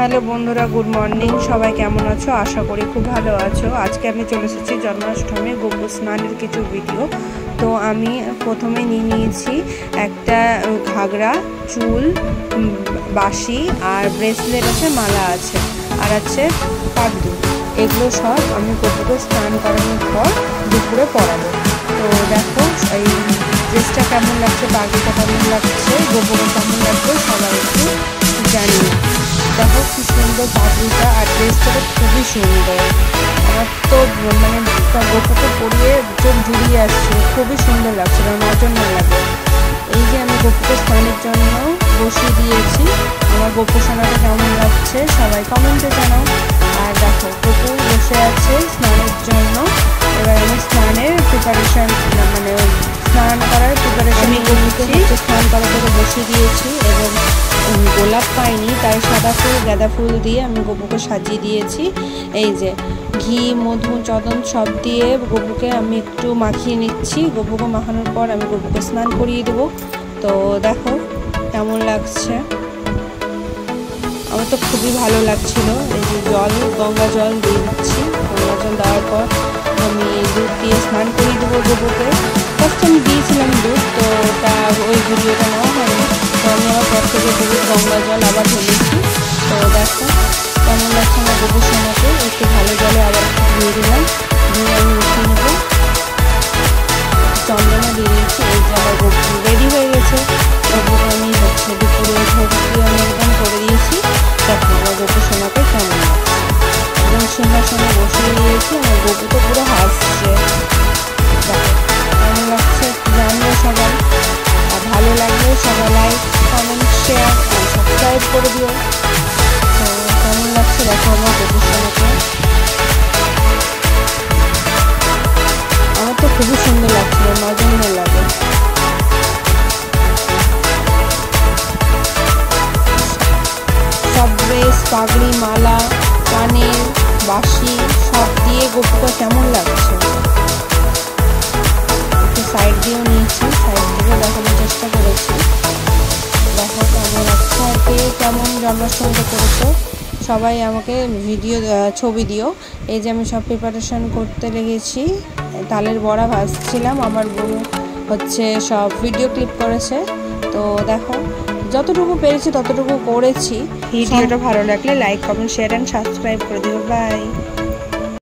Hello বন্ধুরা, good morning. সবাই কেমন আছো? আশা করি খুব ভালো আছো। আজকে আমি চলে এসেছি জন্মাষ্টমী গোপু স্নানের কিছু ভিডিও। তো আমি প্রথমে নিয়েছি একটা ঘাগরা, চুল, বাঁশি আর ব্রেসলেট আছে, মালা আছে, আর আছে পাগড়ি। এগুলো সব আমি গোপুকে স্নান করানোর পর দুপুরে পরাবো। তো দেখো এই ড্রেসটা কেমন লাগছে, পাগড়িটা কেমন লাগছে, গোপুকে কেমন লাগছে সবাই একটু জানিয়ে। দেখো কি সুন্দর পাগড়িটা, আর ড্রেসটা খুবই সুন্দর। আমার তো মানে গোপুকে পরিয়ে চোখ জুড়িয়ে আসছে, খুবই সুন্দর লাগছে, নজর না লাগে। এই যে আমি গোপুকে স্নানের জন্য বসিয়ে দিয়েছি। আমার গোপু সোনাটা কেমন লাগছে সবাই কমেন্টে জানাও। আর দেখো গোপু বসে আছে স্নানের জন্য। এবার আমি স্নানের প্রিপারেশন মানে স্নান করার প্রিপারেশন গোপুকে স্নান করার জন্য বসিয়ে দিয়েছি। এবং গোলাপ পাইনি, তাই সাদা ফুল, গাঁদা ফুল দিয়ে আমি গোপুকে সাজিয়ে দিয়েছি। এই যে ঘি, মধু, চন্দন সব দিয়ে গোপুকে আমি একটু মাখিয়ে নিচ্ছি। গোপুকে মাখানোর পর আমি গোপুকে স্নান করিয়ে দেবো। তো দেখো কেমন লাগছে, আমার তো খুবই ভালো লাগছিল। এই যে জল, গঙ্গা জল দিয়ে দিচ্ছি। গঙ্গা জল দেওয়ার পর আমি দুধ দিয়ে স্নান করিয়ে দেবো গোপুকে। ফার্স্ট আমি দিয়েছিলাম দুধ, তো ওটা ওই ভিডিওটা নেওয়া হয়নি। তো আমি আমার পর থেকে দুধ, গঙ্গা জল আবার ঢেলেছি। তো দেখো কেমন লাগছে আমার গোপু সোনাকে। একটু ভালো জলে আবার একটু ধুয়ে দিলাম, ধুয়ে আমি উঠিয়ে নেবো। চন্দনা দিয়ে দিয়েছি। এই যে আমার গোপু রেডি হয়ে গেছে। গোপুকে আমি দুপুরে ঝোঁকি আমি একদম করে দিয়েছি। দেখো আমার গোপু সোনাকে কেমন লাগছে, একদম সিংহাসনে বসিয়ে দিয়েছি। আমার গোপু তো পুরো হাসছে। দেখো কেমন লাগছে জানিও সবাই। আর ভালো লাগলে সবাই লাইক, কমেন্ট, শেয়ার আর সাবস্ক্রাইব করে দিও। তো কেমন লাগছে দেখো আমার গোপু সোনাকে। আমার তো খুবই সুন্দর লাগছিল, নজর লাগে। সব ড্রেস, পাগড়ি, মালা, কানের, বাঁশি সব দিয়ে গোপুটা কেমন লাগছে। একটু সাইড দিয়েও নিয়েছি, সাইড দিয়েও দেখানোর চেষ্টা করেছি। দেখো কেমন লাগছে। আর কে কেমন জন্মাষ্টমীটা করেছো সবাই আমাকে ভিডিও ছবি দিও। এই যে আমি সব প্রিপারেশন করতে লেগেছি। তালের বড়া ভাজছিলাম, আমার বোন সব ভিডিও ক্লিপ করেছে। তো দেখো যতটুকু পেরেছি ততটুকু করেছি। ভিডিওটা ভালো লাগলে like, comment, share and subscribe করে দিও। বাই।